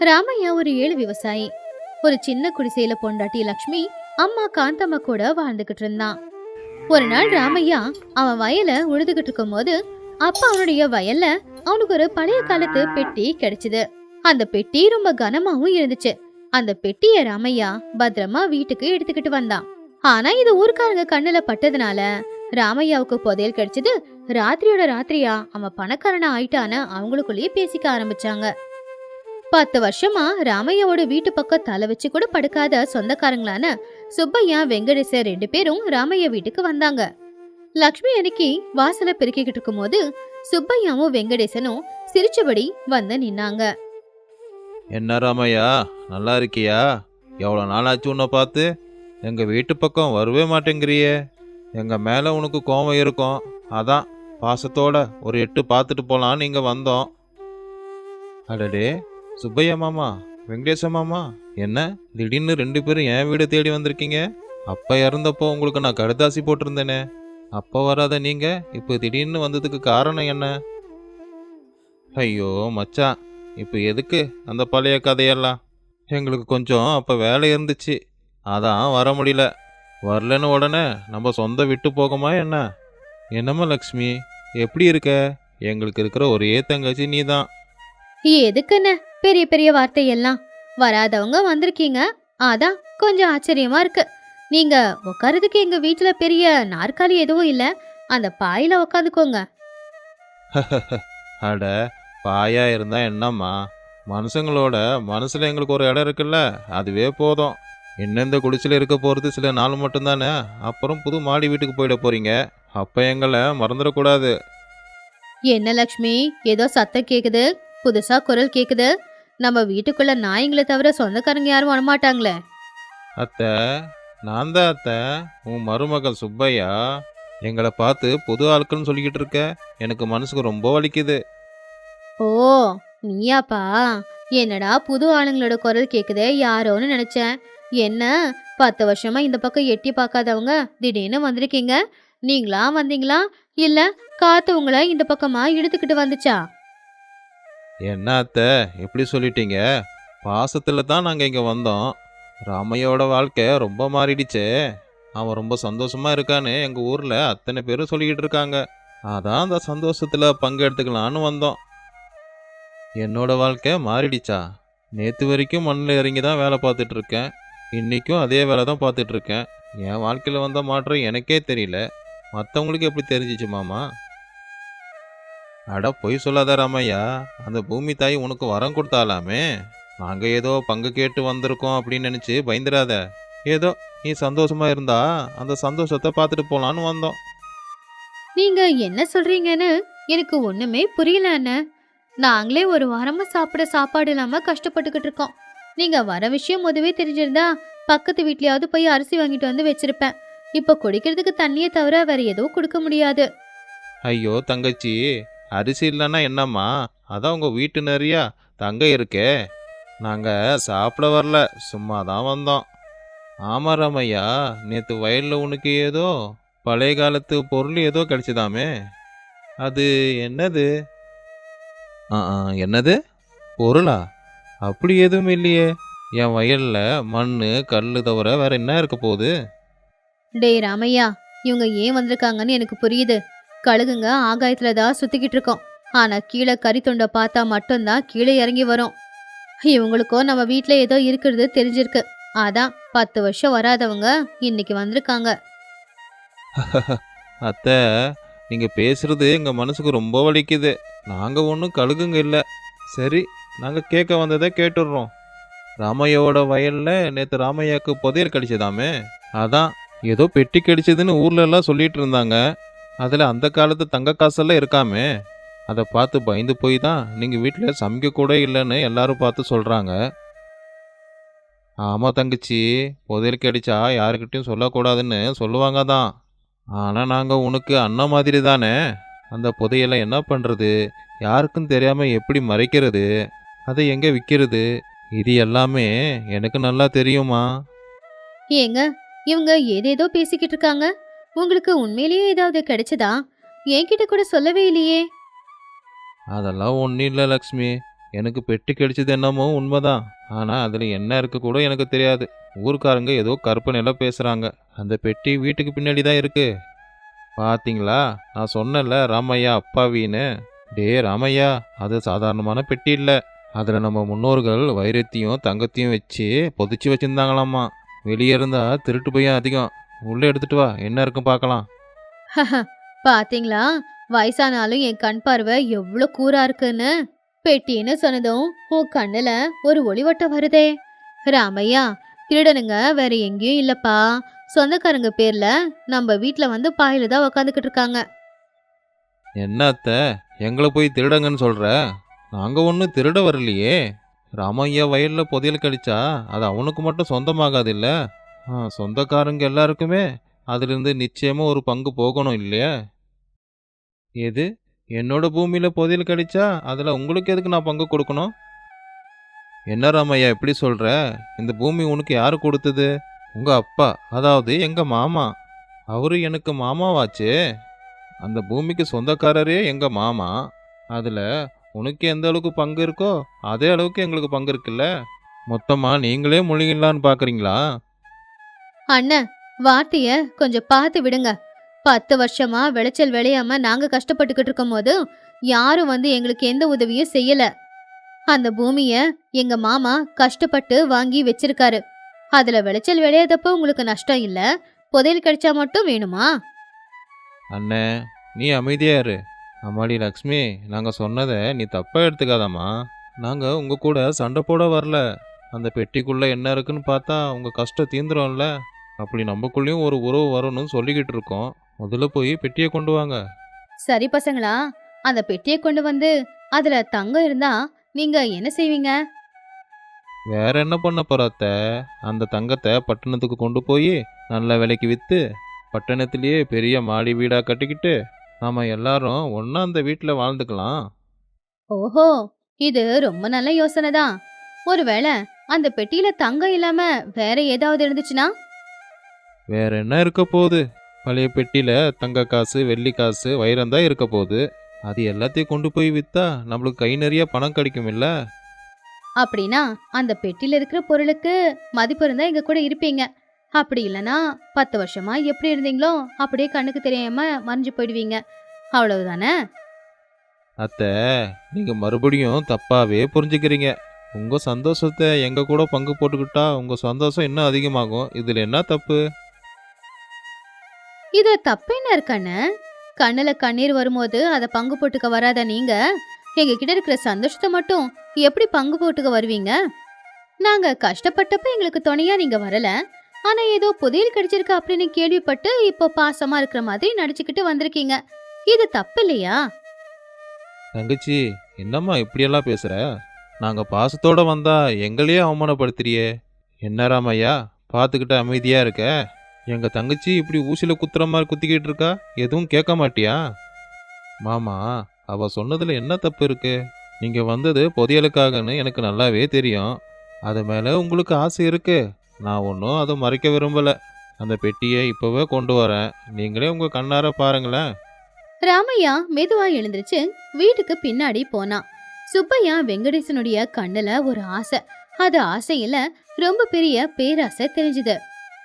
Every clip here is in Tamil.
ராமையா ஒரு ஏழை விவசாயி. ஒரு சின்ன குடிசையில பொண்டாட்டி லக்ஷ்மி, அம்மா காந்தம்மா கூட வாழ்ந்துகிட்டு இருந்தான். ஒரு நாள் ராமையா அவன் வயல உழுதுகிட்டு இருக்கும் போது, அப்ப அவனுடைய வயல்ல அவனுக்கு ஒரு பழைய காலத்து பெட்டி கிடைச்சது. அந்த பெட்டி ரொம்ப கனமாவும் இருந்துச்சு. அந்த பெட்டிய ராமையா பத்திரமா வீட்டுக்கு எடுத்துக்கிட்டு வந்தான். ஆனா இது ஊர்க்காரங்க கண்ணுல பட்டதுனால ராமையாவுக்கு புதையல் கிடைச்சது. ராத்திரியோட ராத்திரியா அவன் பணக்காரனா ஆயிட்டான்னு அவங்களுக்குள்ளேயே பேசிக்க ஆரம்பிச்சாங்க. 10 வருஷமா ராமையாவோட வீட்டு பக்கம் தலை வச்சு கூட படுக்காத சொந்தக்காரங்களான சுப்பையா, வெங்கடேசர் 2 பேரும் ராமையா வீட்டுக்கு வந்தாங்க. லக்ஷ்மி அன்னைக்கு வாசல பெருக்கிக்கிட்டு இருக்கும் போது சுப்பையாவும் வெங்கடேசனும் சிரிச்சபடி வந்து நின்னாங்க. என்ன ராமையா, நல்லா இருக்கியா? எவ்வளோ நாள் ஆச்சு உன்னை பார்த்து. எங்கள் வீட்டு பக்கம் வரவே மாட்டேங்கிறியே. எங்கள் மேலே உனக்கு கோபம் இருக்கும், அதான் பாசத்தோட ஒரு எட்டு பார்த்துட்டு போகலான்னு இங்கே வந்தோம். அடடே சுப்பையா மாமா, வெங்கடேச மாமா, என்ன திடீர்னு 2 பேரும் என் வீடை தேடி வந்திருக்கீங்க? அப்போ இறந்தப்போ உங்களுக்கு நான் கடுதாசி போட்டிருந்தேனே, அப்போ வராத நீங்கள் இப்போ திடீர்னு வந்ததுக்கு காரணம் என்ன? ஐயோ மச்சான், இப்போ எதுக்கு அந்த பழைய கதையெல்லாம்? எங்களுக்கு கொஞ்சம் அப்போ வேலை இருந்துச்சு, அதான் வர முடியல. வரலன்னு உடனே நம்ம சொந்த விட்டு போகுமா என்ன? என்னம்மா லக்ஷ்மி, எப்படி இருக்க? எங்களுக்கு இருக்கிற ஒரே தங்கச்சி நீ தான். எதுக்குன்னு பெரிய பெரிய வார்த்தையெல்லாம்? வராதவங்க வந்திருக்கீங்க, அதான் கொஞ்சம் ஆச்சரியமா இருக்கு. நீங்க உட்காரதுக்கு எங்க வீட்டுல பெரிய நாற்காலி எதுவும் இல்ல, அந்த பாயில உக்காந்துக்கோங்க. அட பாயா இருந்தா என்னம்மா, மனுஷங்களோட மனசுல எங்களுக்கு ஒரு இடம் இருக்குல்ல, அதுவே போதும். இன்னும் இந்த குடிசையில் இருக்க போகிறது சில நாள் மட்டும்தானே, அப்புறம் புது மாடி வீட்டுக்கு போயிட போறீங்க. அப்போ எங்களை மறந்துடக்கூடாது. என்ன லக்ஷ்மி, ஏதோ சத்தம் கேக்குது, புதுசா குரல் கேக்குது. நம்ம வீட்டுக்குள்ள நாய்ங்களை தவிர சொந்தக்காரங்க யாரும் வரமாட்டாங்களே. அத்தை, நான் தான் அத்தை, உன் மருமகள் சுப்பையா. எங்களை பார்த்து புது ஆட்கள்னு சொல்லிக்கிட்டு இருக்க, எனக்கு மனசுக்கு ரொம்ப வலிக்குது. ஓ, நீயாப்பா? என்னடா புது ஆளுங்களோட குரல் கேக்குதே, யாரோன்னு நினைச்சேன். என்ன 10 வருஷமா இந்த பக்கம் எட்டி பார்க்காதவங்க திடீர்னு வந்திருக்கீங்க. நீங்களா வந்தீங்களா, இல்ல காத்து உங்களை இந்த பக்கமா இழுத்துக்கிட்டு வந்துச்சா? என்ன அத்தை எப்படி சொல்லிட்டீங்க? பாசத்தில் தான் நாங்கள் இங்கே வந்தோம். ராமையோட வாழ்க்கை ரொம்ப மாறிடுச்சே, அவன் ரொம்ப சந்தோஷமா இருக்கான்னு எங்கள் ஊரில் அத்தனை பேரும் சொல்லிக்கிட்டு இருக்காங்க. அதான் அந்த சந்தோஷத்தில் பங்கெடுத்துக்கலான்னு வந்தோம். என்னோட வாழ்க்கை மாறிடுச்சா? நேற்று வரைக்கும் மண்ணில் இறங்கி தான் வேலை பார்த்துட்டு இருக்கேன், இன்றைக்கும் அதே வேலை தான் பார்த்துட்டு இருக்கேன். என் வாழ்க்கையில் வந்த மாற்றம் எனக்கே தெரியல, மற்றவங்களுக்கு எப்படி தெரிஞ்சிச்சு மாமா? அட பொய் சொல்லாத ராமையா, அந்த பூமி தாய் உனக்கு வரம் கொடுத்தாலாமே. நாங்கள் ஏதோ பங்கு கேட்டு வந்திருக்கோம் அப்படின்னு நினச்சி பயந்துடாத. ஏதோ நீ சந்தோஷமா இருந்தா அந்த சந்தோஷத்தை பார்த்துட்டு போகலான்னு வந்தோம். நீங்க என்ன சொல்றீங்கன்னு எனக்கு ஒண்ணுமே புரியல அண்ணே. நாங்களே ஒரு வாரமா சாப்பிட சாப்பாடு இல்லாம கஷ்டப்பட்டுக்கிட்டு இருக்கோம். நீங்க வர விஷயம் முதவே தெரிஞ்சிருந்தா பக்கத்து வீட்லயாவது போய் அரிசி வாங்கிட்டு வந்து வச்சிருப்பேன். இப்ப குடிக்கிறதுக்கு தண்ணியை தவிர வேற எதுவும் கொடுக்க முடியாது. ஐயோ தங்கச்சி, அரிசி இல்லைன்னா என்னம்மா, அதான் உங்கள் வீட்டு நிறையா தங்க இருக்கே. நாங்கள் சாப்பிட வரல, சும்மா தான் வந்தோம். ஆமாம் ராமையா, நேற்று வயலில் உனக்கு ஏதோ பழைய காலத்து பொருள் ஏதோ கிடைச்சதாமே, அது என்னது? என்னது பொருளா? அப்படி எதுவும் இல்லையே. என் வயலில் மண் கல் தவிர வேற என்ன இருக்க போகுது? டேய் ராமையா, இவங்க ஏன் வந்திருக்காங்கன்னு எனக்கு புரியுது. கழுகுங்க ஆகாயத்துல தான் சுத்திக்கிட்டு இருக்கோம், ஆனா கீழே கறி துண்டை பார்த்தா மட்டும்தான் கீழே இறங்கி வரும். இவங்களுக்கும் நம்ம வீட்டுல ஏதோ இருக்கிறது தெரிஞ்சிருக்கு, அதான் 10 வருஷம் வராதவங்க இன்னைக்கு வந்திருக்காங்க. அத்தை, நீங்கள் பேசுறது எங்கள் மனசுக்கு ரொம்ப வலிக்குது. நாங்கள் ஒன்றும் கழுகுங்க இல்லை. சரி, நாங்கள் கேட்க வந்ததை கேட்டுடுறோம். ராமையோட வயலில் நேற்று ராமையாவுக்கு புதையல் கிடைச்சதாமே, அதான் ஏதோ பெட்டி கிடைச்சதுன்னு ஊர்ல எல்லாம் சொல்லிட்டு இருந்தாங்க. அதில் அந்த காலத்து தங்க காசெல்லாம் இருக்காமே, அதை பார்த்து பயந்து போய் தான் நீங்கள் வீட்டில் சமைக்க கூட இல்லைன்னு எல்லாரும் பார்த்து சொல்கிறாங்க. ஆமாம் தங்கச்சி, புதையல் கிடைச்சா யாருக்கிட்டையும் சொல்லக்கூடாதுன்னு சொல்லுவாங்க தான். ஆனால் நாங்கள் உனக்கு அண்ணன் மாதிரி தானே. அந்த புதையலை என்ன பண்ணுறது, யாருக்கும் தெரியாமல் எப்படி மறைக்கிறது, அதை எங்கே விற்கிறது, இது எல்லாமே எனக்கு நல்லா தெரியுமா. ஏங்க, இவங்க ஏதேதோ பேசிக்கிட்டு இருக்காங்க. உங்களுக்கு உண்மையிலேயே ஏதாவது கிடைச்சதா? என்கிட்ட கூட சொல்லவே இல்லையே. அதெல்லாம் ஒன்றும் இல்லை லக்ஷ்மி, எனக்கு பெட்டி கிடைச்சது என்னமோ உண்மைதான். ஆனால் அதில் என்ன இருக்கு கூட எனக்கு தெரியாது. ஊர்க்காரங்க ஏதோ கற்பனையெல்லாம் பேசுகிறாங்க. அந்த பெட்டி வீட்டுக்கு பின்னாடி தான் இருக்கு. பாத்தீங்களா, நான் சொன்னேன்ல ராமையா அப்பாவின்னு. டே ராமையா, அது சாதாரணமான பெட்டி இல்லை. அதில் நம்ம முன்னோர்கள் வைரத்தையும் தங்கத்தையும் வச்சு பொதிச்சு வச்சுருந்தாங்களாம்மா. வெளியே இருந்தால் திருட்டு பையன் அதிகம். உள்ளே எடுத்துட்டு வா, என்ன இருக்குன்னு பார்க்கலாம். பாத்தீங்களா, வயசானாலும் என் கண் பார்வை எவ்வளோ கூரா இருக்குன்னு. பெட்டின்னு சொன்னதும் உன் கண்ணுல ஒரு ஒளிவட்டம் வருதே. ராமையா, திருடனுங்க வேற எங்கேயும் இல்லப்பா, சொந்தக்காரங்க பேர்ல நம்ம வீட்ல வந்து பாயில தான் உக்காந்துக்கிட்டு இருக்காங்க. என்ன அத்தை, எங்களை போய் திருடங்கன்னு சொல்கிற? நாங்கள் ஒன்றும் திருட வரலையே. ராமையா வயலில் புதையல் கழிச்சா அது அவனுக்கு மட்டும் சொந்தமாகாது இல்லை. சொந்தக்காரங்க எல்லாருக்குமே அதிலிருந்து நிச்சயமாக ஒரு பங்கு போகணும் இல்லையா? எது, என்னோட பூமியில் புதையல் கழிச்சா அதில் உங்களுக்கு எதுக்கு நான் பங்கு கொடுக்கணும்? என்ன ராமையா இப்படி சொல்கிற? இந்த பூமி உனக்கு யார் கொடுத்தது? உங்கள் அப்பா, அதாவது எங்கள் மாமா. அவரு எனக்கு மாமாவாச்சே. அந்த பூமிக்கு சொந்தக்காரரே எங்கள் மாமா. அதில் உனக்கு எந்த அளவுக்கு பங்கு இருக்கோ அதே அளவுக்கு எங்களுக்கு பங்கு இருக்குல்ல. மொத்தமாக நீங்களே முழுகிடலான்னு பார்க்குறீங்களா? அண்ணன், வார்த்தைய கொஞ்சம் பார்த்து விடுங்க. 10 வருஷமா விளைச்சல் விளையாம நாங்க கஷ்டப்பட்டுக்கிட்டு இருக்கும் போது யாரும் வந்து எங்களுக்கு எந்த உதவியும் செய்யல. அந்த பூமிய எங்க மாமா கஷ்டப்பட்டு வாங்கி வச்சிருக்காரு. அதுல விளைச்சல் விளையாதப்போ உங்களுக்கு நஷ்டம் இல்ல, புதையல் கிடைச்சா மட்டும் வேணுமா? அண்ணே, நீ அமைதியா இரு. அம்மாடி லக்ஷ்மி, நாங்கள் சொன்னதை நீ தப்பாக எடுத்துக்காதம்மா. நாங்கள் உங்கள் கூட சண்டை போட வரல. அந்த பெட்டிக்குள்ளே என்ன இருக்குன்னு பார்த்தா உங்கள் கஷ்டம் தீந்துரும்ல. அப்படி நம்மக்குள்ளேயும் ஒரு உறவு வரணும்னு சொல்லிக்கிட்டு இருக்கோம். முதல்ல போய் பெட்டியை கொண்டு வாங்க. சரி பசங்களா, அந்த பெட்டியை கொண்டு வந்து அதுல தங்கம் இருந்தா நீங்க என்ன செய்வீங்க? வேற என்ன பண்ண போறாத்த? அந்த தங்கத்தை பட்டணத்துக்கு கொண்டு போய் நல்ல விலைக்கு விற்று பட்டணத்திலேயே பெரிய மாடி வீடாக கட்டிக்கிட்டு நாம எல்லாரும் ஒன்றா அந்த வீட்டில் வாழ்ந்துக்கலாம். ஓஹோ, இது ரொம்ப நல்ல யோசனை தான். ஒருவேளை அந்த பெட்டியில தங்கம் இல்லாம வேற ஏதாவது இருந்துச்சுன்னா? வேற என்ன இருக்க போகுது? பழைய பெட்டியில் தங்க காசு, வெள்ளி காசு, வைரம் தான் இருக்க போகுது. அது எல்லாத்தையும் கொண்டு போய் விற்றா நம்மளுக்கு கை நிறைய பணம் கிடைக்கும் இல்லை? அப்படின்னா அந்த பெட்டியில இருக்கிற பொருளுக்கு மதிப்பு இருந்தா எங்க கூட இருப்பீங்க. அப்படி இல்லனா 10 வருஷமா எப்படி இருந்தீங்களோ அப்படியே கண்ணுக்கு தெரியாம மறைஞ்சு போயிடுவீங்க. அவ்வளவுதானே? அத்தை, நீங்கள் மறுபடியும் தப்பாகவே புரிஞ்சுக்கிறீங்க. உங்கள் சந்தோஷத்தை எங்கள் கூட பங்கு போட்டுக்கிட்டா உங்கள் சந்தோஷம் இன்னும் அதிகமாகும். இதில் என்ன தப்பு? இது தப்பு என்ன இருக்கானே? கண்ணுல கண்ணீர் வரும்போது அதை பங்கு போட்டுக்க வராத நீங்க எங்க கிட்ட இருக்கிற சந்தோஷத்தை மட்டும் எப்படி பங்கு போட்டுக்க வருவீங்க? நாங்க கஷ்டப்பட்டப்ப எங்களுக்கு துணையா நீங்க வரல. ஆனா ஏதோ புதையல் கிடைச்சிருக்கு அப்படின்னு கேள்விப்பட்டு இப்போ பாசமா இருக்கிற மாதிரி நடிச்சுக்கிட்டு வந்திருக்கீங்க. இது தப்பு இல்லையா? தங்கச்சி, என்னம்மா இப்படியெல்லாம் பேசுகிற? நாங்கள் பாசத்தோடு வந்தா எங்களையே அவமானப்படுத்துறியே. என்ன ராமையா, பார்த்துக்கிட்டு அமைதியாக இருக்க? எங்கள் தங்கச்சி இப்படி ஊசியில் குத்துற மாதிரி குத்திக்கிட்டு இருக்கா, எதுவும் கேட்க மாட்டியா? மாமா, அவள் சொன்னதில் என்ன தப்பு இருக்கு? நீங்கள் வந்தது புதையலுக்காகன்னு எனக்கு நல்லாவே தெரியும். அது மேலே உங்களுக்கு ஆசை இருக்கு. நான் ஒன்றும் அதை மறைக்க விரும்பலை. அந்த பெட்டியை இப்போவே கொண்டு வரேன். நீங்களே உங்கள் கண்ணார பாருங்களேன். ராமையா மெதுவா எழுந்திருச்சு வீட்டுக்கு பின்னாடி போனான். சுப்பையா வெங்கடேசனுடைய கண்ணுல ஒரு ஆசை, அது ஆசையில ரொம்ப பெரிய பேராசை தெரிஞ்சுது.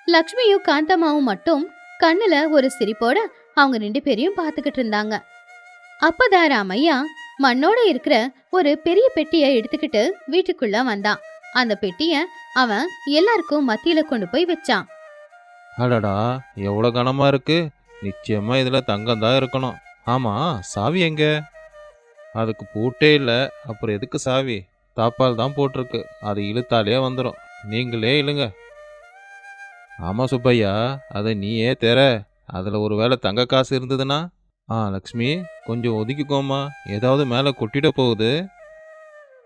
லக்ஷ்மியும் காந்தம்மாவும் மட்டும் கண்ணுல ஒரு சிரிப்போட அவங்க 2 பேரையும் பார்த்துக்கிட்டு இருந்தாங்க. அப்பதான் ராமையா மண்ணோட இருக்கிற ஒரு பெரிய பெட்டியை எடுத்துக்கிட்டு வீட்டுக்குள்ள வந்தான். அந்த பெட்டிய அவன் எல்லாருக்கும் மத்தியில கொண்டு போய் வச்சான். அடடா, எவ்வளோ கனமாக இருக்கு! நிச்சயமாக இதில் தங்கம் தான் இருக்கணும். ஆமாம், சாவி எங்க? அதுக்கு பூட்டே இல்லை, அப்புறம் எதுக்கு சாவி? தாப்பால் தான் போட்டிருக்கு, அது இழுத்தாலே வந்துடும். நீங்களே இழுங்க. ஆமாம் சுப்பையா, அதை நீயே தெர. அதில் ஒரு வேளை தங்க காசு இருந்ததுன்னா? லக்ஷ்மி, கொஞ்சம் ஒதுக்கிக்கோமா, ஏதாவது மேலே கொட்டிட போகுது.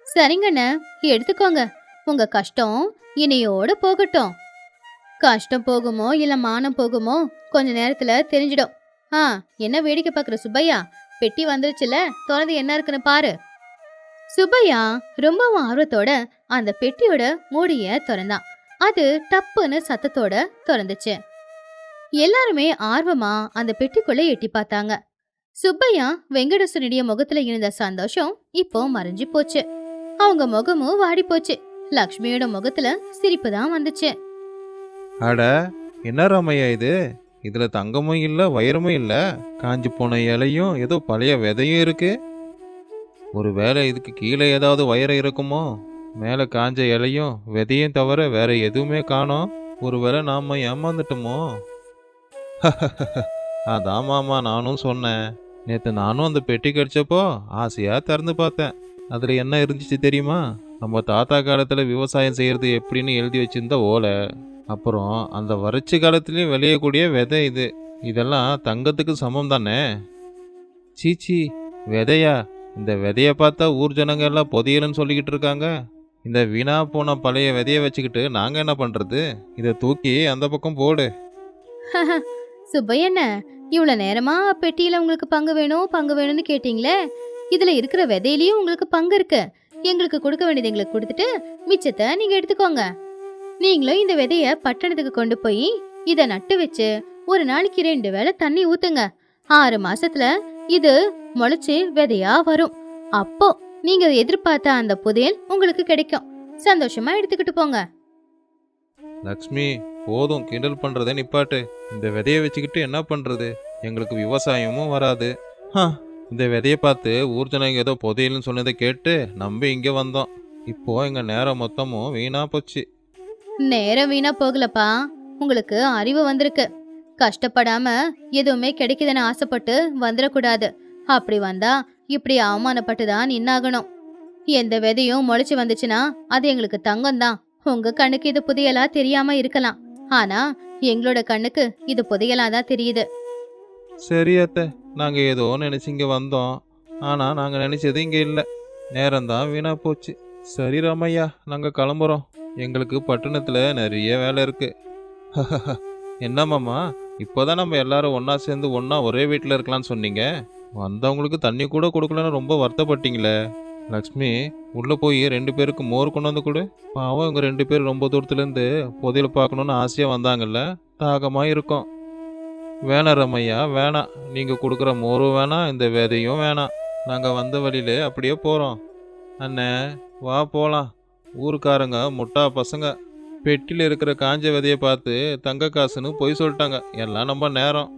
சரிங்கண்ண, எடுத்துக்கோங்க. உங்க கஷ்டம் இனியோட போகட்டும். கஷ்டம் போகுமோ இல்ல மானம் போகுமோ கொஞ்ச நேரத்துல தெரிஞ்சிடும். என்ன வேடிக்கை பாக்குற சுப்பையா? பெட்டி வந்துருச்சுல, திறந்து என்ன இருக்குன்னு பாரு. சுப்பையா ரொம்பவும் ஆர்வத்தோட அந்த பெட்டியோட மூடிய திறந்தான். அது டப்புன்னு சத்தத்தோட திறந்துச்சு. எல்லாருமே ஆர்வமா அந்த பெட்டிக்குள்ள எட்டி பார்த்தாங்க. சுப்பையா வெங்கடேசனுடைய முகத்துல இருந்த சந்தோஷம் இப்போ மறைஞ்சு போச்சு. அவங்க முகமும் வாடி போச்சு. லக்ஷ்மியோட முகத்துல சிரிப்பு தான் வந்துச்சு. அட, என்ன ராமையா இது? இதுல தங்கமும் இல்ல, வைரமும் இல்ல, காஞ்சு போன இலையும் ஏதோ பழைய விதையும் இருக்கு. ஒருவேளை இதுக்கு கீழே ஏதாவது வைரம் இருக்குமோ? மேலே காஞ்ச இலையும் விதையும் தவிர வேற எதுவுமே காணோம். ஒருவேளை நாம ஏமாந்துட்டோமோ? அதான் மாமா நானும் சொன்னேன். நேற்று நானும் அந்த பெட்டி கடிச்சப்போ ஆசையாக திறந்து பார்த்தேன். அதில் என்ன இருந்துச்சு தெரியுமா? நம்ம தாத்தா காலத்தில் விவசாயம் செய்கிறது எப்படின்னு எழுதி வச்சிருந்த ஓலை. அப்புறம் அந்த வறட்சி காலத்துலேயும் விளையக்கூடிய விதை இது. இதெல்லாம் தங்கத்துக்கு சமம் தானே? சீச்சி, விதையா? இந்த விதையை பார்த்தா ஊர் ஜனங்க எல்லாம் புதையலுன்னு சொல்லிக்கிட்டு இருக்காங்க. இந்த வீணா போன பழைய விதையை வச்சுக்கிட்டு நாங்கள் என்ன பண்ணுறது? இதை தூக்கி அந்த பக்கம் போடு. சுப்பையண்ண, இவ்வளவு நேரமா பெட்டியில உங்களுக்கு பங்கு வேணும்னு கேட்டீங்களே. இதுல இருக்கிற விதையிலயும் உங்களுக்கு பங்கு இருக்கு. எங்களுக்கு கொடுக்க வேண்டியது எங்களுக்கு கொடுத்துட்டு மிச்சத்தை நீங்க எடுத்துக்கோங்க. நீங்களும் இந்த விதைய பட்டணத்துக்கு கொண்டு போய் இத நட்டு வச்சு ஒரு நாளைக்கு 2 வேளை தண்ணி ஊத்துங்க. 6 மாசத்துல இது முளைச்சு விதையா வரும். அப்போ நீங்க எதிர்பார்த்த அந்த புதையல் உங்களுக்கு கிடைக்கும். சந்தோஷமா எடுத்துக்கிட்டு போங்க. லக்ஷ்மி, போதும் கிண்டல் பண்ணுறதை நிப்பாட்டு. இந்த விதையை வச்சுக்கிட்டு என்ன பண்ணுறது? எங்களுக்கு விவசாயமும் வராது. இந்த விதையை பார்த்து ஊர் ஜனங்க ஏதோ புதையல்னு சொன்னதை கேட்டு நம்பி இங்கே வந்தோம். இப்போ எங்கள் நேரம் மொத்தமும் வீணா போச்சு. நேரம் வீணா போகலப்பா, உங்களுக்கு அறிவு வந்திருக்கு. கஷ்டப்படாம எதுவுமே கிடைக்குதுன்னு ஆசைப்பட்டு வந்துடக்கூடாது. அப்படி வந்தா இப்படி அவமானப்பட்டு தான் நின்னாகணும். எந்த விதையும் முளைச்சு வந்துச்சுன்னா அது எங்களுக்கு தங்கம் தான். உங்க கண்ணுக்கு இது புதையலா தெரியாம இருக்கலாம். ஆனா எங்களோட கண்ணுக்கு இது புதையலா தான் தெரியுது. சரி அத்தை, நாங்கள் ஏதோ நினச்சி இங்கே வந்தோம். ஆனால் நாங்கள் நினச்சது இங்கே இல்லை. நேரம்தான் வீணா போச்சு. சரி ராமையா, நாங்கள் கிளம்புறோம். எங்களுக்கு பட்டணத்தில் நிறைய வேலை இருக்கு. என்ன மாமா, இப்போதான் நம்ம எல்லாரும் ஒன்றா சேர்ந்து ஒன்றா ஒரே வீட்டில் இருக்கலாம்னு சொன்னீங்க. வந்தவங்களுக்கு தண்ணி கூட கொடுக்கலன்னு ரொம்ப வருத்தப்பட்டீங்களே. லக்ஷ்மி, உள்ளே போய் 2 பேருக்கு மோர் கொண்டு வந்து கொடு. பாவம் இவங்க 2 பேர் ரொம்ப தூரத்துலேருந்து புதையல் பார்க்கணுன்னு ஆசையாக வந்தாங்கல்ல, தாகமாக இருக்கும். வேணாம் ரமையா, வேணாம். நீங்கள் கொடுக்குற மோரும் வேணாம், இந்த விதையும் வேணாம். நாங்கள் வந்த வழியிலே அப்படியே போகிறோம். அண்ணே, வா போகலாம். ஊருக்காரங்க முட்டா பசங்க. பெட்டியில் இருக்கிற காஞ்ச விதையை பார்த்து தங்க காசுன்னு பொய் சொல்லிட்டாங்க. எல்லாம் நம்ம நேரம்.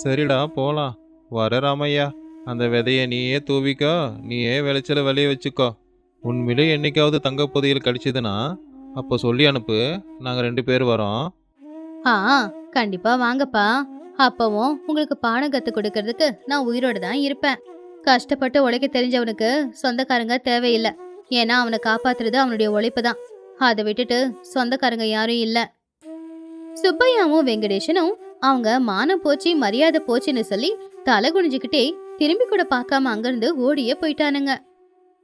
சரிடா, போகலாம். வர ராமையா, அந்த விதையை நீயே தூவிக்கோ, நீயே விளைச்சல விளைய வச்சுக்கோ. உண்மையிலே என்னைக்காவது தங்க புதையல் கிடைச்சதுன்னா அப்போ சொல்லி அனுப்பு. நாங்கள் 2 பேர் வரோம். கண்டிப்பா வாங்கப்பா. அப்பவும் உங்களுக்கு பாடம் கத்து கொடுக்கறதுக்கு நான் உயிரோட தான் இருப்பேன். கஷ்டப்பட்டு உழைக்க தெரிஞ்சவனுக்கு சொந்தக்காரங்க தேவையில்லை. ஏன்னா அவனை காப்பாத்துறது அவனுடைய உழைப்பு தான். அதை விட்டுட்டு சொந்தக்காரங்க யாரும் இல்ல. சுப்பையாவும் வெங்கடேஷனும் அவங்க மானம் போச்சு மரியாதை போச்சுன்னு சொல்லி தலை குனிஞ்சுக்கிட்டே திரும்பி கூட பார்க்காம அங்கிருந்து ஓடியே போயிட்டானுங்க.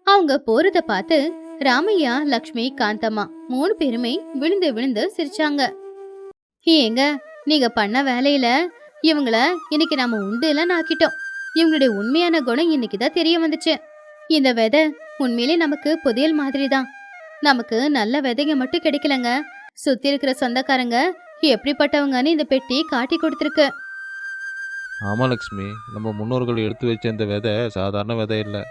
அவங்க போறத பார்த்து ராமையா, லக்ஷ்மி, காந்தம்மா 3 பேருமே விழுந்து விழுந்து சிரிச்சாங்க. ஏங்க, நீங்க பண்ண வேலையில இவங்கள இன்னைக்கு நாம உண்டுலாம் ஆக்கிட்டோம். இவங்களுடைய உண்மையான குணம் இன்னைக்குதான் தெரிய வந்துச்சு. இந்த விதை உண்மையிலே நமக்கு புதையல் மாதிரி தான். நமக்கு நல்ல விதைங்க மட்டும் கிடைக்கலங்க, சுத்தி இருக்கிற சொந்தக்காரங்க எப்படிப்பட்டவங்கன்னு இந்த பெட்டி காட்டி கொடுத்துருக்கு. ஆமாம் லக்ஷ்மி, நம்ம முன்னோர்கள் எடுத்து வச்ச இந்த விதை சாதாரண விதை இல்லை.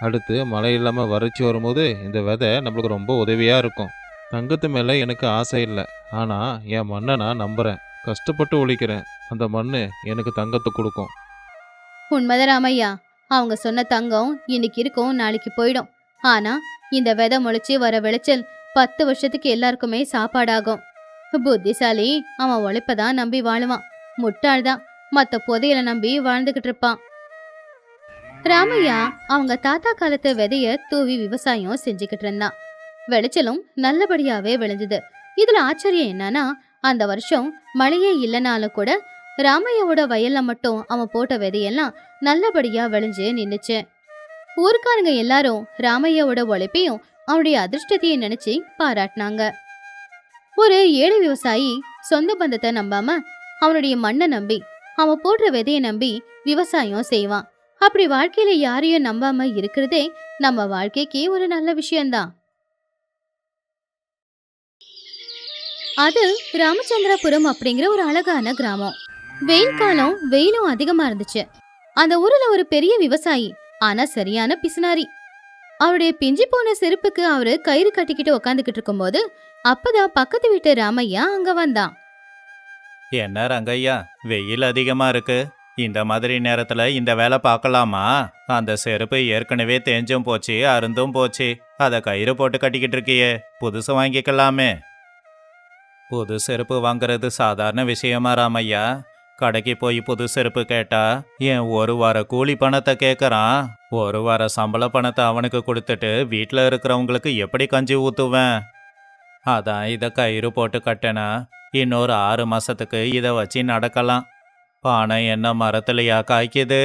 அடுத்து மழை இல்லாமல் வறட்சி வரும்போது இந்த விதை நம்மளுக்கு ரொம்ப உதவியாக இருக்கும். தங்கத்து மேலே எனக்கு ஆசை இல்லை, ஆனால் என் மண்ணை நான் நம்புகிறேன். கஷ்டப்பட்டு உழைக்கிறேன். அந்த மண் எனக்கு தங்கத்தை கொடுக்கும். உண்மைதான் ராமையா, அவங்க சொன்ன தங்கம் இன்னைக்கு இருக்கும், நாளைக்கு போயிடும். ஆனா இந்த விதை முளைச்சி வர விளைச்சல் 10 வருஷத்துக்கு எல்லாருக்குமே சாப்பாடாகும். புத்திசாலி அவன் உழைப்பதான் நம்பி வாழுவான். முட்டாள்தான் மத்த புதையல நம்பி வாழ்ந்துகிட்டு இருப்பான். ராமையா அவங்க தாத்தா காலத்து விதைய தூவி விவசாயம் செஞ்சுக்கிட்டு இருந்தான். விளைச்சலும் நல்லபடியாவே விளைஞ்சது. இதுல ஆச்சரியம் என்னன்னா, அந்த வருஷம் மழையே இல்லைனாலும் கூட ராமையாவோட வயல்ல மட்டும் அவன் போட்ட விதையெல்லாம் நல்லபடியா விளைஞ்சு நின்னுச்சு. ஊருக்காரங்க எல்லாரும் ராமையாவோட உழைப்பையும் அவனுடைய அதிர்ஷ்டத்தையும் நினைச்சு பாராட்டினாங்க. ஒரு ஏழை விவசாயி சொந்த பந்தத்தை நம்பாம அவனுடைய மண்ணை நம்பி அவன் போடுற விதைய நம்பி விவசாயம் செய்வான். அப்படி வாழ்க்கையில யாரையும் நம்பாம இருக்கிறதே நம்ம வாழ்க்கைக்கு ஒரு நல்ல விஷயம்தான். அது ராமச்சந்திரபுரம் அப்படிங்கிற ஒரு அழகான கிராமம். வெயில் காலம், வெயிலும் அதிகமா இருந்துச்சு. அந்த ஊர்ல ஒரு பெரிய விவசாயி, ஆனா சரியான பிசுனாரி. அவருடைய பிஞ்சு போன செருப்புக்கு அவரு கயிறு கட்டிக்கிட்டு உக்காந்துக்கிட்டு இருக்கும்போது அப்பதான் பக்கத்து வீட்டு ராமையா அங்க வந்தான். என்ன ரங்கையா, வெயில் அதிகமா இருக்கு. இந்த மாதிரி நேரத்துல இந்த வேலை பார்க்கலாமா? அந்த செருப்பு ஏற்கனவே தேஞ்சும் போச்சு, அருந்தும் போச்சு. அத கயிறு போட்டு கட்டிக்கிட்டு இருக்கியே, புதுசு வாங்கிக்கலாமே. புது செருப்பு வாங்குறது சாதாரண விஷயமா ராமையா? கடைக்கு போய் புது செருப்பு கேட்டா என் ஒரு வார கூலி பணத்தை கேட்கறான். ஒரு வார சம்பள பணத்தை அவனுக்கு கொடுத்துட்டு வீட்டில் இருக்கிறவங்களுக்கு எப்படி கஞ்சி ஊத்துவேன்? அதான் இதை கயிறு போட்டு கட்டினா இன்னொரு 6 மாசத்துக்கு இதை வச்சு நடக்கலாம். பணம் என்ன மரத்துலையா காய்க்குது?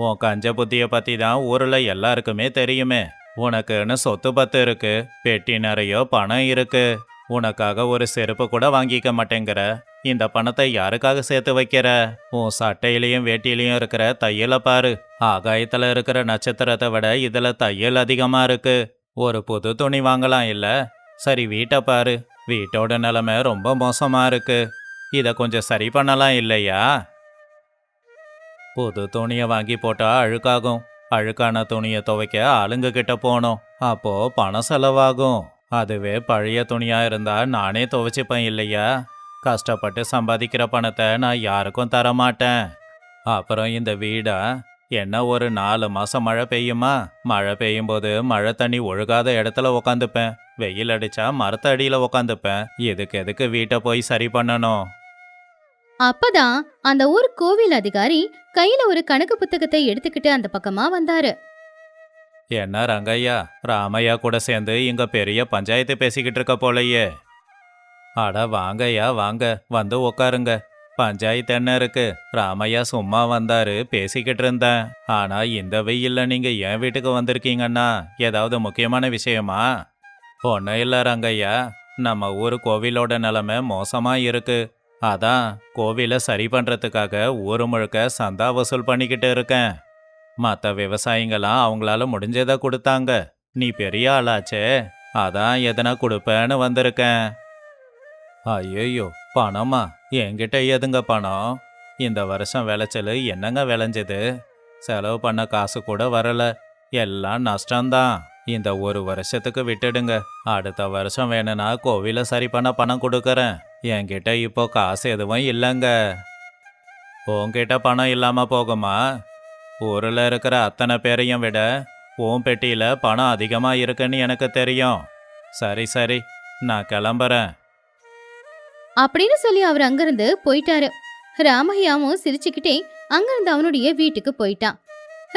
உன் கஞ்ச புத்திய பத்தி தான் ஊர்ல எல்லாருக்குமே தெரியுமே. உனக்குன்னு சொத்து பத்து இருக்கு, பெட்டி நிறைய பணம் இருக்கு. உனக்காக ஒரு செருப்பு கூட வாங்கிக்க மாட்டேங்கிற. இந்த பணத்தை யாருக்காக சேர்த்து வைக்கிற? உன் சட்டையிலையும் வேட்டியிலையும் இருக்கிற தையலை பாரு. ஆகாயத்துல இருக்கிற நட்சத்திரத்தை விட இதுல தையல் அதிகமா இருக்கு. ஒரு புது துணி வாங்கலாம் இல்ல? சரி வீட்டை பாரு, வீட்டோட நிலைமை ரொம்ப மோசமா இருக்கு. இத கொஞ்சம் சரி பண்ணலாம் இல்லையா? புது துணியை வாங்கி போட்டா அழுக்காகும். அழுக்கான துணியை துவைக்க ஆளுங்க கிட்ட போகணும். அப்போ பணம் செலவாகும். அதுவே பழைய துணியா இருந்தா நானே துவைச்சிப்பேன் இல்லையா? கஷ்டப்பட்டு சம்பாதிக்கிற பணத்தை நான் யாருக்கும் தரமாட்டேன். அப்புறம் இந்த வீடா என்ன ஒரு 4 மாசம் மழை பெய்யுமா? மழை பெய்யும் போது மழை தண்ணி ஒழுகாத இடத்துல உக்காந்துப்பேன். வெயில் அடிச்சா மரத்தடியில உக்காந்துப்பேன். எதுக்கு வீட்டை போய் சரி பண்ணணும்? அப்பதான் அந்த ஊர் கோவில் அதிகாரி கையில ஒரு கணக்கு புத்தகத்தை எடுத்துக்கிட்டு அந்த பக்கமா வந்தாரு. என்ன ரங்கையா, ராமையா கூட சேர்ந்து இங்க பெரிய பஞ்சாயத்து பேசிக்கிட்டு இருக்க போலயே. அட வாங்கய்யா வாங்க, வந்து உக்காருங்க. பஞ்சாயத்து என்ன இருக்கு? ராமையா சும்மா வந்தாரு, பேசிக்கிட்டு இருந்தேன். ஆனா இந்த வெயில்ல நீங்க என் வீட்டுக்கு வந்திருக்கீங்கன்னா ஏதாவது முக்கியமான விஷயமா? ஒன்றும் இல்லை ரங்கையா, நம்ம ஊர் கோவிலோட நிலைமை மோசமா இருக்கு. அதான் கோவிலை சரி பண்றதுக்காக ஊரு முழுக்க சந்தா வசூல் பண்ணிக்கிட்டு இருக்கேன். மற்ற விவசாயிங்களாம் அவங்களால முடிஞ்சதை கொடுத்தாங்க. நீ பெரிய ஆளாச்சே, அதான் எதனா கொடுப்பேன்னு வந்திருக்கேன். ஐயோ, பணமா? என்கிட்ட எதுங்க பணம்? இந்த வருஷம் விளைச்சல் என்னங்க விளைஞ்சது? செலவு பண்ண காசு கூட வரல, எல்லாம் நஷ்டம்தான். இந்த ஒரு வருஷத்துக்கு விட்டுடுங்க. அடுத்த வருஷம் வேணும்னா கோவிலை சரி பண்ண பணம் கொடுக்கறேன். என்கிட்ட இப்போ காசு எதுவும் இல்லைங்க. உன்கிட்ட பணம் இல்லாம போகுமா? ஊரில் இருக்கிற அத்தனை பேரையும் விட உன் பெட்டியில பணம் அதிகமா இருக்குன்னு எனக்கு தெரியும். சரி, நான் கிளம்புறேன் அப்படின்னு சொல்லி அவர் அங்கிருந்து போயிட்டாரு. ராமையாவும் சிரிச்சுக்கிட்டே அங்கிருந்து அவனுடைய வீட்டுக்கு போயிட்டான்.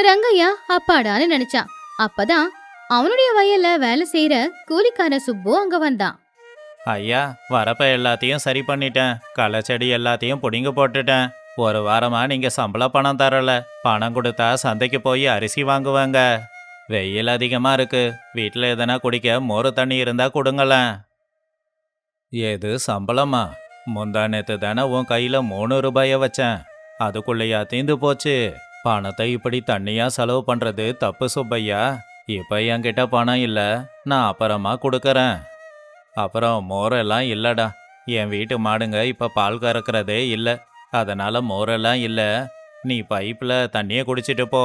ரங்கையா அப்பாடான்னு நினைச்சான். அப்பதான் அவனுடைய வயல்ல வேலை செய்யற கூலிக்கார சுப்பு அங்க வந்தான். ஐயா, வரப்ப எல்லாத்தையும் சரி பண்ணிட்டேன். களை செடி எல்லாத்தையும் புடிங்க போட்டுட்டேன். ஒரு வாரமா நீங்க சம்பள பணம் தரல. பணம் கொடுத்தா சந்தைக்கு போய் அரிசி வாங்குவாங்க. வெயில் அதிகமா இருக்கு. வீட்டில் எதனா குடிக்க மோரு தண்ணி இருந்தா கொடுங்களேன். ஏது சம்பளமா? முந்தா நேத்து தானே உன் கையில 3 ரூபாய வச்சேன். அதுக்குள்ளையா தீந்து போச்சு? பணத்தை இப்படி தண்ணியா செலவு பண்றது தப்பு சுப்பையா. இப்ப என்கிட்ட பணம் இல்ல, நான் அப்புறமா கொடுக்கறேன். அப்புறம் மோரெல்லாம் இல்லடா. என் வீட்டு மாடுங்க இப்ப பால் கறக்கிறதே இல்ல. அதனால மோரெல்லாம் இல்ல. நீ பைப்ல தண்ணியை குடிச்சிட்டு போ.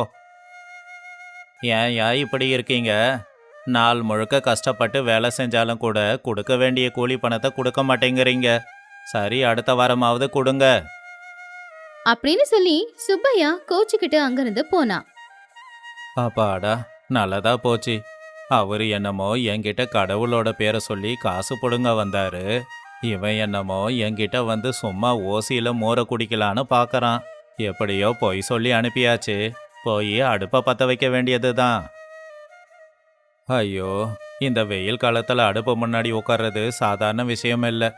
ஏன் இப்படி இருக்கீங்க? நாள் முழுக்க கஷ்டப்பட்டு வேலை செஞ்சாலும் கூட கொடுக்க வேண்டிய கூலி பணத்தை கொடுக்க மாட்டேங்கிறீங்க. சரி, அடுத்த வாரமாவது கொடுங்க. அப்படின்னு சொல்லி சுப்பையா கோச்சுக்கிட்டு அங்கிருந்து போனான். அப்பாடா, நல்லதா போச்சு. அவரு என்னமோ என்கிட்ட கடவுளோட பேரை சொல்லி காசு புடுங்க வந்தாரு. இவன் என்னமோ என்கிட்ட வந்து சும்மா ஓசியில மோரை குடிக்கலான்னு பார்க்கறான். எப்படியோ பொய் சொல்லி அனுப்பியாச்சு. போய் அடுப்பை பற்ற வைக்க வேண்டியதுதான். ஐயோ, இந்த வெயில் காலத்துல அடுப்பு முன்னாடி உட்கார்றது சாதாரண விஷயம் இல்லை.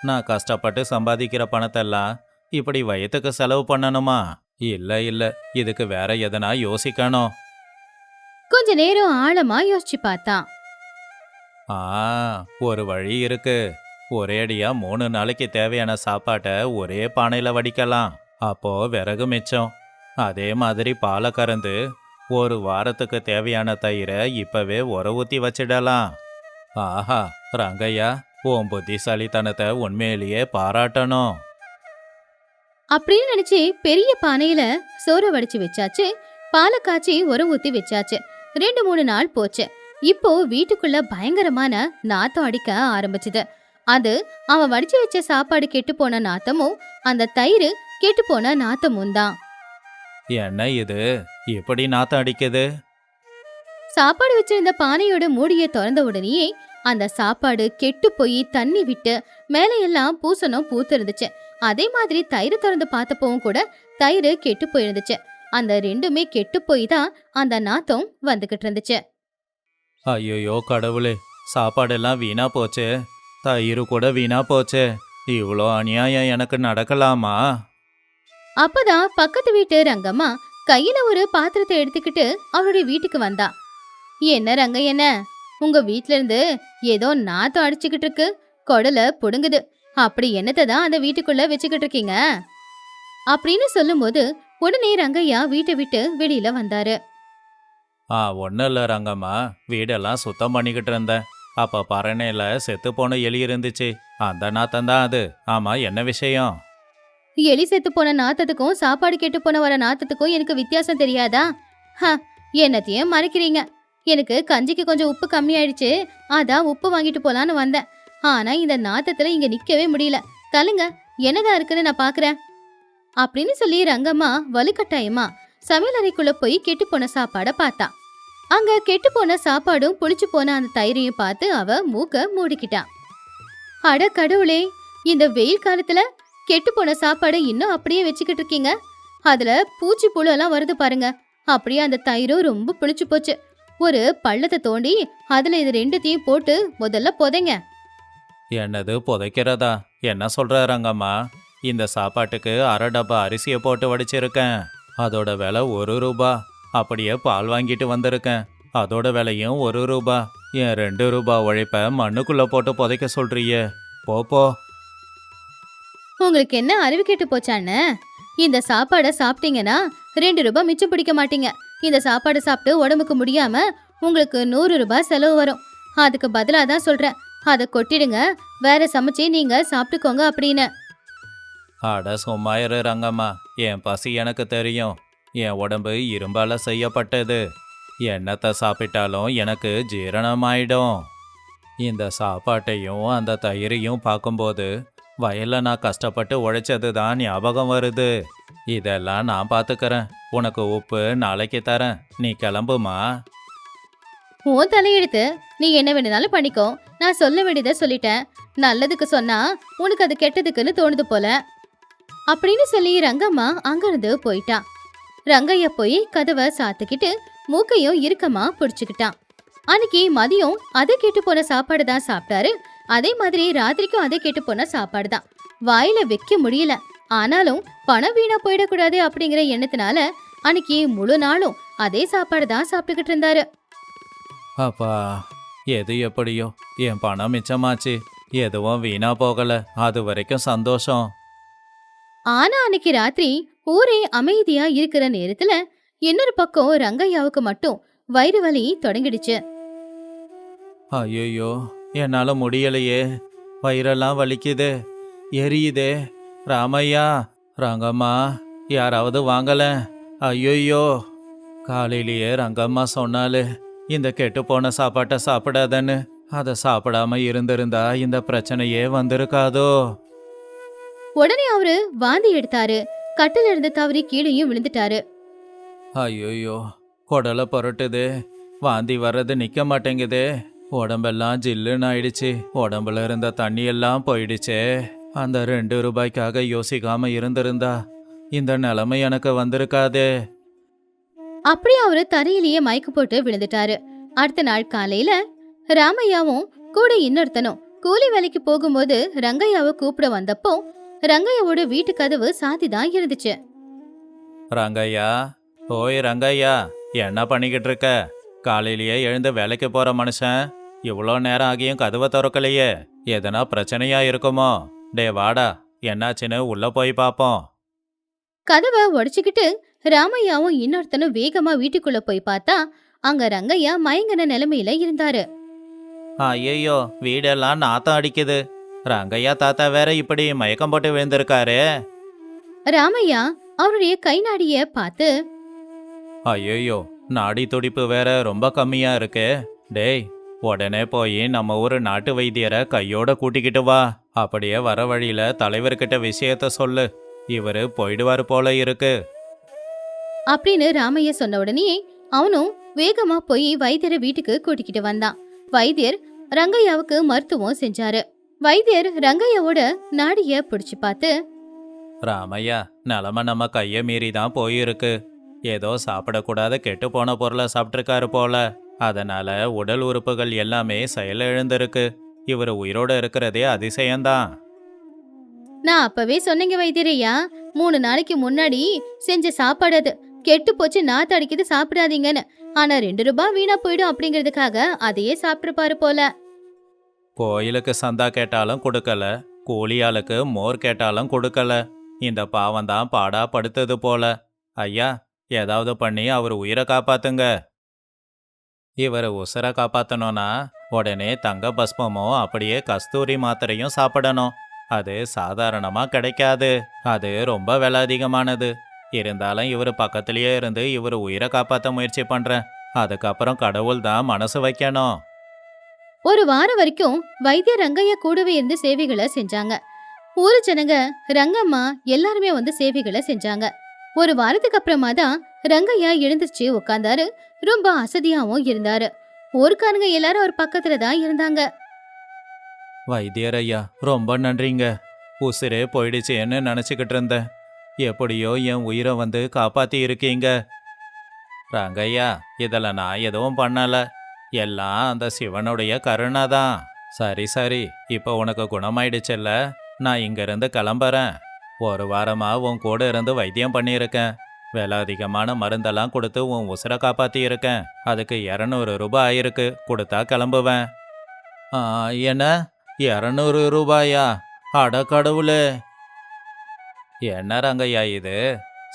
நான் கஷ்டப்பட்டு சம்பாதிக்கிற பணத்தெல்லாம் இப்படி வயிற்றுக்கு செலவு பண்ணணுமா? இல்ல, இதுக்கு வேற எதனா யோசிக்கணும். கொஞ்ச நேரம் ஆழமா யோசிச்சு பார்த்தான். ஒரு வழி இருக்கு. ஒரேடியா 3 நாளைக்கு தேவையான சாப்பாட்டை ஒரே பானையில வடிக்கலாம். அப்போ விறகு மிச்சம். அதே மாதிரி பாலை கறந்து ஒரு வாரத்துக்கு தேவையான தயிரை இப்பவே உர ஊத்தி வச்சிடலாம். ஆஹா, ரங்கையா, உன் புத்திசாலித்தனத்தை உண்மையிலேயே பாராட்டணும். அப்படின்னு நினைச்சு பெரிய பானையில சோற வடிச்சு வச்சாச்சு. பாலை காய்ச்சி உரம் ஊத்தி வச்சாச்சு. 2-3 நாள் போச்சு. இப்போ வீட்டுக்குள்ள பயங்கரமான நாத்தம் அடிக்க ஆரம்பிச்சுது. அது அவன் வடிச்சு வச்ச சாப்பாடு கெட்டு போன நாத்தமும் அந்த தயிர் கெட்டு போன நாத்தமும் தான். என்ன இது இப்படி நாத்தம் அடிக்குது? சாப்பாடு வச்சிருந்த பானையோட மூடியை திறந்த உடனேயே அந்த சாப்பாடு கெட்டு போய் தண்ணி விட்டு மேலையெல்லாம் பூசணம் பூத்து இருந்துச்சு. அதே மாதிரி தயிர் திறந்து பார்த்தப்பவும் கூட தயிர் கெட்டு போயிருந்துச்சு. அந்த ரெண்டுமே கெட்டு போய் தான் அந்த நாத்தம் வந்துகிட்டு இருந்துச்சு. ஐயோ கடவுளே, சாப்பாடெல்லாம் வீணா போச்சு, தயிர் கூட வீணா போச்சு. இவ்வளோ அநியாயம் எனக்கு நடக்கலாமா? அப்பதான் பக்கத்து வீட்டு ரங்கம்மா கையில ஒரு பாத்திரத்தை எடுத்துக்கிட்டு அவருடைய வீட்டுக்கு வந்தா. என்ன ரங்கையன, உங்க வீட்ல இருந்து ஏதோ நாத்தம் அடிச்சுக்கிட்டு இருக்கு, குடல புடுங்குது, அப்படி என்னத்தை தான் அந்த வீட்டுக்குள்ள வச்சுக்கிட்டு இருக்கீங்க அப்படின்னு சொல்லும்போது உடனே ரங்கையா வீட்டை விட்டு வெளியில வந்தாரு. ஒன்றும் இல்லை ரங்கம்மா, வீடெல்லாம் சுத்தம் பண்ணிக்கிட்டு இருந்தேன். அப்போ பரணையில் செத்து போன எலி இருந்துச்சு, அந்த நாத்தம் தான் அது. ஆமா, என்ன விஷயம்? எலி செத்து போன நாத்தத்துக்கும் சாப்பாடு கெட்டு போன வர நாத்தத்துக்கும் எனக்கு வித்தியாசம் தெரியாதா? என்னத்தையும் மறைக்கிறீங்க. எனக்கு கஞ்சிக்கு கொஞ்சம் உப்பு கம்மியாயிடுச்சு, அதான் உப்பு வாங்கிட்டு போலான்னு வந்தேன். ஆனா இந்த நாத்தத்துல இங்க நிக்கவே முடியல. தள்ளுங்க, என்னதான் இருக்குன்னு நான் பாக்குறேன் அப்படின்னு சொல்லி ரங்கம்மா வலுக்கட்டாயமா சமையலறைக்குள்ள போய் கெட்டு போன சாப்பாட பார்த்தா. அங்க கெட்டு போன சாப்பாடும் புளிச்சு போன அந்த தயிரையும் பார்த்து அவ மூக்க மூடிக்கிட்டான். அட கடவுளே, இந்த வெயில் காலத்துல கெட்டு போன சாப்பாடை இன்னும் அப்படியே வச்சுக்கிட்டு இருக்கீங்க. அதுல பூச்சி புழு எல்லாம் வருது பாருங்க. அப்படியே அந்த தயிரும் ரொம்ப புளிச்சு போச்சு. ஒரு பள்ளத்தை தோண்டி அதுல இது ரெண்டுத்தையும் போட்டு முதல்ல புதைங்க. என்னது புதைக்கிறதா? என்ன சொல்ற ரங்கம்மா? இந்த சாப்பாட்டுக்கு 1/2 டப்பா அரிசியை போட்டு வடிச்சிருக்கேன், அதோட விலை 1 ரூபா. அப்படியே பால் வாங்கிட்டு வந்திருக்கேன், அதோட விலையும் 1 ரூபா. என் 2 ரூபா உழைப்ப மண்ணுக்குள்ள போட்டு புதைக்க சொல்றியே, போ. உங்களுக்கு என்ன அறிவு கெட்டு போச்சான்னு? இந்த சாப்பாடை சாப்பிட்டீங்கன்னா 2 ரூபாய் மிச்சம் பிடிக்க மாட்டீங்க. இந்த சாப்பாடு சாப்பிட்டு உடம்புக்கு முடியாம உங்களுக்கு 100 ரூபாய் செலவு வரும். அதுக்கு பதிலா தான் சொல்றேன், அதை கொட்டிடுங்க, வேற சமைச்சு நீங்க சாப்பிட்டுக்கோங்க அப்படின்னு. அட சும்மா இரு ரங்கம்மா, என் பசி எனக்கு தெரியும். என் உடம்பு இரும்பால செய்யப்பட்டது, என்னத்தை சாப்பிட்டாலும் எனக்கு ஜீரணமாயிடும். இந்த சாப்பாட்டையும் அந்த தயிரையும் பார்க்கும்போது வயல்ல நான் கஷ்டப்பட்டு உழைச்சது தான் ஞாபகம் வருது. இதெல்லாம் நான் பார்த்துக்கிறேன், உனக்கு உப்பு நாளைக்கு தரேன், நீ கிளம்புமா. உன் தலையெடுத்து நீ என்ன வேணுனாலும் பண்ணிக்கோ, நான் சொல்ல வேண்டியதை சொல்லிட்டேன். நல்லதுக்கு சொன்னா உனக்கு அது கெட்டதுக்குன்னு தோணுது போல அப்படின்னு சொல்லி ரங்கம்மா அங்கிருந்து போயிட்டான். ரங்கையா போய் கதவை சாத்துக்கிட்டு மூக்கையும் இறுக்கமா பிடிச்சுக்கிட்டான். அன்னைக்கு மதியம் அதை கெட்டு போன சாப்பாடு தான் சாப்பிட்டாரு. அதே மாதிரி ராத்திரிக்கும் அதை கெட்டு போன சாப்பாடு தான். வாயில வைக்க முடியல. ஆனாலும் பணம் வீணா போயிடக்கூடாது அப்படிங்கிற எண்ணத்தினால அன்னைக்கு முழு நாளும் அதே சாப்பாடு தான் சாப்பிட்டுக்கிட்டு இருந்தாரு. அப்பா, எது எப்படியோ என் பணம் மிச்சமாச்சு, எதுவும் வீணா போகல, அது வரைக்கும் சந்தோஷம். ஆனா அன்னைக்கு ராத்திரி ஊரே அமைதியா இருக்கிற நேரத்துல இன்னொரு பக்கம் ரங்கையாவுக்கு மட்டும் வயிறு வலி தொடங்கிடுச்சு. ஐயோ, என்னால முடியலையே, வயிறெல்லாம் வலிக்குது, எரியுதே. ராமையா, ரங்கம்மா, யாராவது வாங்கல. ஐயோ, காலையிலேயே ரங்கம்மா சொன்னாலே இந்த கெட்டு போன சாப்பாட்டை சாப்பிடாதன்னு. அதை சாப்பிடாம இருந்திருந்தா இந்த பிரச்சனையே வந்திருக்காதோ. உடனே அவரு வாந்தி எடுத்தாரு. கட்டில இருந்து தவறி கீழேயும் விழுந்துட்டாரு. ஐயோ, குடலை புரட்டுது, வாந்தி வர்றது நிக்க மாட்டேங்குதே, உடம்பெல்லாம் ஜில்லுன்னு ஆயிடுச்சு, உடம்புல இருந்த தண்ணி எல்லாம் போயிடுச்சே. அந்த 2 ரூபாய்க்காக யோசிக்காம இருந்திருந்தா இந்த நிலைமை எனக்கு வந்திருக்காதே. அப்படியே அவரு தரையிலேயே மயக்கம் போட்டு விழுந்துட்டாரு. அடுத்த நாள் காலையில ராமையாவும் கூட இன்னொருத்தனும் கூலி வேலைக்கு போகும்போது ரங்கையாவை கூப்பிட வந்தப்போ ரங்கையாவோட வீட்டு கதவு சாத்திதான் இருந்துச்சு. ரங்கையா, ஓய் ரங்கையா, என்ன பண்ணிக்கிட்டு இருக்க? காலையிலேயே எழுந்து வேலைக்கு போற மனுஷன் இவ்வளோ நேரம் ஆகியும் கதவை திறக்கலையே, எதனா பிரச்சனையா இருக்குமோ? டே வாடா, என்னாச்சுன்னு உள்ள போய் பாப்போம். கதவை உடைச்சுக்கிட்டு ராமையாவும் இன்னொருத்தனும் வேகமா வீட்டுக்குள்ள போய் பார்த்தா அங்க ரங்கையா மயங்கின நிலைமையில இருந்தாரு. ஐயோ, வீடெல்லாம் நாத்தம் அடிக்குது. ரங்கையா தாத்தா வேற இப்படி மயக்கம் போட்டு விழுந்திருக்காரு. ராமையா அவருடைய கை நாடிய பார்த்து, ஐயோ, நாடி துடிப்பு வேற ரொம்ப கம்மியா இருக்கே. டேய், உடனே போய் நம்ம ஊர் நாட்டு வைத்தியரை கையோட கூட்டிக்கிட்டு வா. அப்படியே வர வழியில தலைவர்கிட்ட விஷயத்த சொல்லு. இவரு போயிடுவாரு போல இருக்கு. அப்படின்னு ராமையா சொன்ன உடனே அவனும் வேகமா போய் வைத்தியரை வீட்டுக்கு கூட்டிக்கிட்டு வந்தான். வைத்தியர் ரங்கையாவுக்கு மருத்துவம் செஞ்சாரு. வைத்தியர் ரங்கையாவோட நாடிய பிடிச்சு பார்த்து, ராமையா, நிலமை நம்ம கையை மீறி தான் போயிருக்கு. ஏதோ சாப்பிடக்கூடாத கெட்டு போன பொருளை சாப்பிட்ருக்காரு போல. அதனால உடல் உறுப்புகள் எல்லாமே செயலிழந்திருக்கு. இவர் உயிரோட இருக்கிறதே அதிசயம்தான். நான் அப்பவே சொன்னீங்க வைத்தியரையா, 3 நாளைக்கு முன்னாடி செஞ்ச சாப்பாடு அது கெட்டு போச்சு, நாத்து அடிக்குது, சாப்பிடாதீங்கன்னு. ஆனா 2 ரூபாய் வீணா போயிடும் அப்படிங்கிறதுக்காக அதையே சாப்பிட்டுருப்பாரு போல. கோயிலுக்கு சந்தா கேட்டாலும் கொடுக்கல, கூலியாளுக்கு மோர் கேட்டாலும் கொடுக்கல. இந்த பாவம் தான் பாடா படுத்தது போல. ஐயா, ஏதாவது பண்ணி அவர் உயிரை காப்பாத்துங்க. இவர் உசுரை காப்பாத்தணும்னா உடனே தங்க பஸ்மமும் அப்படியே கஸ்தூரி மாத்திரையும் சாப்பிடணும். அது சாதாரணமா கிடைக்காது. அது ரொம்ப விலை அதிகமானது. இருந்தாலும் இவர் பக்கத்திலேயே இருந்து இவர் உயிரை காப்பாற்ற முயற்சி பண்றேன். அதுக்கப்புறம் கடவுள் தான் மனசு வைக்கணும். ஒரு வாரம் வரைக்கும் வைத்தியர் ரங்கையா கூடவே இருந்து சேவைகளை செஞ்சாங்க. ஊரு ஜனங்க, ரங்கம்மா எல்லாருமே வந்து சேவைகளை செஞ்சாங்க. ஒரு வாரத்துக்கு அப்புறமா தான் ரங்கையா எழுந்திருச்சு உட்கார்ந்தாரு. ரொம்ப அசதியாவும் இருந்தாரு. ஊருக்காரங்க எல்லாரும் அவர் பக்கத்துல தான் இருந்தாங்க. வைத்தியர் ஐயா, ரொம்ப நன்றிங்க. உசுரே போயிடுச்சேன்னு நினச்சிக்கிட்டு இருந்தேன். எப்படியோ என் உயிரை வந்து காப்பாத்தி இருக்கீங்க. ரங்கையா, இதில் நான் எதுவும் பண்ணல. எல்லாம் அந்த சிவனுடைய கருணை தான். சரி சரி, இப்போ உனக்கு குணமாயிடுச்சுல்ல, நான் இங்கிருந்து கிளம்புறேன். ஒரு வாரமா உன் கூட இருந்து வைத்தியம் பண்ணியிருக்கேன். விலை அதிகமான மருந்தெல்லாம் கொடுத்து உன் உசுரை காப்பாத்தி இருக்கேன். அதுக்கு 200 ரூபாய் ஆயிருக்கு. கொடுத்தா கிளம்புவேன். என்ன, 200 ரூபாயா? அட கடவுளே! என்ன ரங்கையா இது?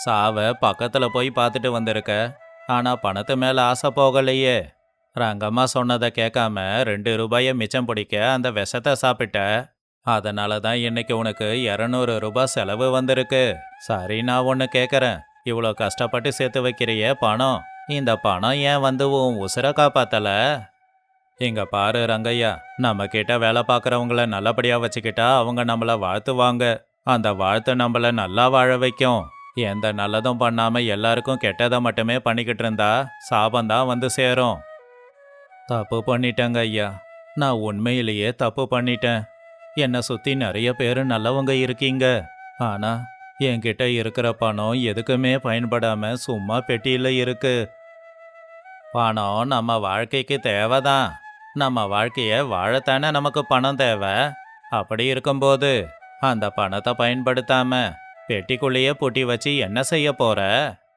சாவை பக்கத்துல போய் பார்த்துட்டு வந்திருக்க. ஆனா பணத்து மேல ஆசை போகலையே. ரங்கம்மா சொன்னதை கேட்காம 2 ரூபாயை மிச்சம் பிடிக்க அந்த விஷத்தை சாப்பிட்ட. அதனால தான் இன்னைக்கு உனக்கு 200 ரூபாய் செலவு வந்திருக்கு. சரி, நான் ஒன்று கேட்குறேன். இவ்வளோ கஷ்டப்பட்டு சேர்த்து வைக்கிறியே பணம், இந்த பணம் ஏன் வந்து உன் உசுரை காப்பாத்தல? இங்க பாரு ரங்கையா, நம்ம கிட்ட வேலை பார்க்குறவங்கள நல்லபடியா வச்சுக்கிட்டா அவங்க நம்மள வாழ்த்துவாங்க. அந்த வாழ்த்து நம்மள நல்லா வாழ வைக்கும். எந்த நல்லதும் பண்ணாம எல்லாருக்கும் கெட்டதை மட்டுமே பண்ணிக்கிட்டு இருந்தா சாபந்தான் வந்து சேரும். தப்பு பண்ணிட்டேங்க ஐயா. நான் உண்மையிலேயே தப்பு பண்ணிட்டேன். என்னை சுத்தி நிறைய பேர் நல்லவங்க இருக்கீங்க. ஆனா என்கிட்ட இருக்கிற பணம் எதுக்குமே பயன்படாம சும்மா பெட்டியில இருக்கு. பணம் நம்ம வாழ்க்கைக்கு தேவைதான். நம்ம வாழ்க்கைய வாழத்தானே நமக்கு பணம் தேவை. அப்படி இருக்கும்போது அந்த பணத்தை பயன்படுத்தாம பெட்டிக்குள்ளேயே பூட்டி வச்சு என்ன செய்ய போற?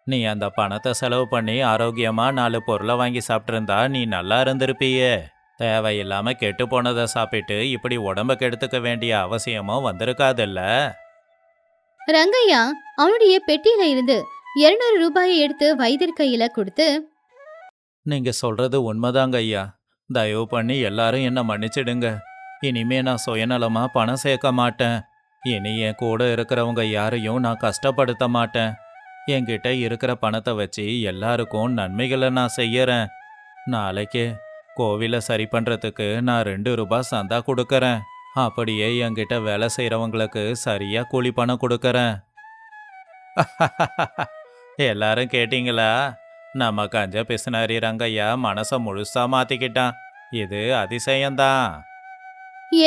நீ அந்த பணத்தை செலவு பண்ணி ஆரோக்கியமா 4 பொருளை வாங்கி சாப்பிட்டிருந்தா நீ நல்லா இருந்திருப்பியே. தேவையில்லாம கெட்டு போனதை சாப்பிட்டு இப்படி உடம்ப கெடுத்துக்க வேண்டிய அவசியமும் வந்திருக்காதுல்ல. ரங்கையா அவனுடைய பெட்டியில இருந்து 200 ரூபாயை எடுத்து வைத்தியர் கையில கொடுத்து, நீங்க சொல்றது உண்மைதாங்க ஐயா. தயவு பண்ணி எல்லாரும் என்ன மன்னிச்சிடுங்க. இனிமே நான் சுயநலமா பணம் சேர்க்க மாட்டேன். இனி என் கூட இருக்கிறவங்க யாரையும் நான் கஷ்டப்படுத்த மாட்டேன். என்கிட்ட இருக்கிற பணத்தை வச்சு எல்லாருக்கும் நன்மைகளை நான் செய்யறேன். நாளைக்கே கோவிலை சரி பண்றதுக்கு நான் 2 ரூபாய் சந்தா கொடுக்கறேன். அப்படியே என்கிட்ட வேலை செய்யறவங்களுக்கு சரியா கூலி பணம் கொடுக்கறேன். எல்லாரும் கேட்டீங்களா? நம்ம கஞ்ச பிசுனாரி ரங்கையா மனசை முழுசா மாத்திக்கிட்டான். இது அதிசயம்தான்.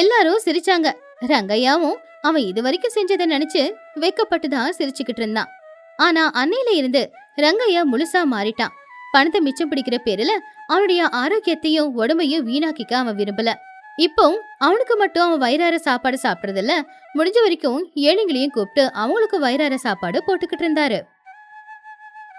எல்லாரும் சிரிச்சாங்க. ரங்கையாவும் அவன் இதுவரைக்கும் செஞ்சதை நினைச்சு வெக்கப்பட்டு தான் சிரிச்சுக்கிட்டு இருந்தான். ஆனா அன்னையில இருந்து ரங்கையா முழுசா மாறிட்டான். பணத்தை மிச்சம் பிடிக்கிற பேருல அவனுடைய ஆரோக்கியத்தையும் உடம்பையும் வீணாக்கிக்க அவன் விரும்பல. இப்போ அவனுக்கு மட்டும் அவன் வயிறார சாப்பாடு சாப்பிடுறதில்ல, முடிஞ்ச வரைக்கும் ஏழைங்களையும் கூப்பிட்டு அவங்களுக்கு வயிறார சாப்பாடு போட்டுக்கிட்டு இருந்தாரு.